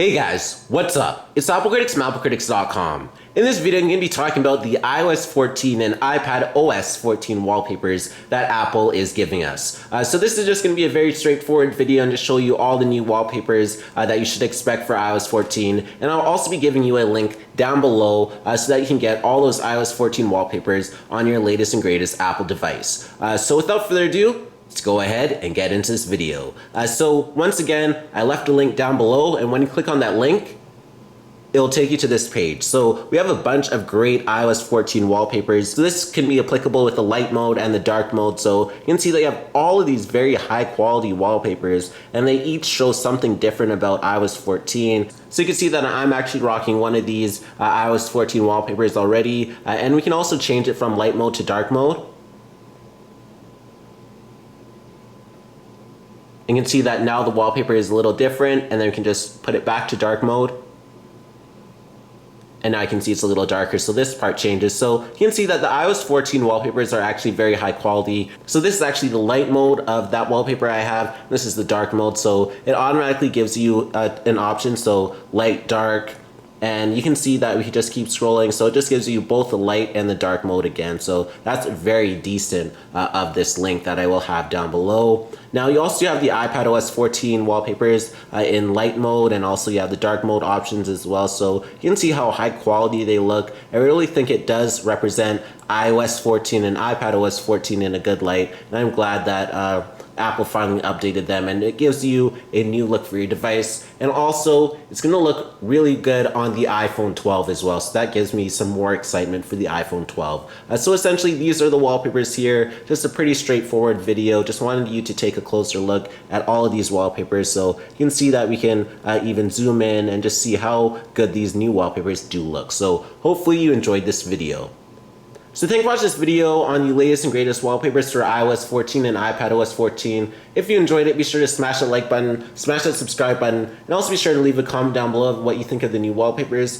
Hey guys, what's up? It's AppleCritics from AppleCritics.com. In this video, I'm going to be talking about the iOS 14 and iPadOS 14 wallpapers that Apple is giving us. So this is just going to be a very straightforward video and just show you all the new wallpapers that you should expect for iOS 14. And I'll also be giving you a link down below so that you can get all those iOS 14 wallpapers on your latest and greatest Apple device. So without further ado, let's go ahead and get into this video. So once again, I left a link down below, and when you click on that link, it'll take you to this page. So we have a bunch of great iOS 14 wallpapers. So this can be applicable with the light mode and the dark mode. So you can see they have all of these very high quality wallpapers, and they each show something different about iOS 14. So you can see that I'm actually rocking one of these iOS 14 wallpapers already. And we can also change it from light mode to dark mode. You can see that now the wallpaper is a little different, and then we can just put it back to dark mode. And now I can see it's a little darker, so this part changes. So you can see that the iOS 14 wallpapers are actually very high quality. So this is actually the light mode of that wallpaper I have. This is the dark mode, so it automatically gives you an option, so light, dark. And you can see that we can just keep scrolling, so it just gives you both the light and the dark mode again. So that's very decent of this link that I will have down below. Now you also have the iPadOS 14 wallpapers in light mode, and also you have the dark mode options as well. So you can see how high quality they look. I really think it does represent iOS 14 and iPadOS 14 in a good light, and I'm glad that Apple finally updated them, and it gives you a new look for your device. And also it's going to look really good on the iPhone 12 as well, so that gives me some more excitement for the iPhone 12. So essentially these are the wallpapers here. Just a pretty straightforward video. Just wanted you to take a closer look at all of these wallpapers, so you can see that we can even zoom in and just see how good these new wallpapers do look. So hopefully you enjoyed this video. So thanks for watching this video on the latest and greatest wallpapers for iOS 14 and iPadOS 14. If you enjoyed it, be sure to smash that like button, smash that subscribe button, and also be sure to leave a comment down below of what you think of the new wallpapers.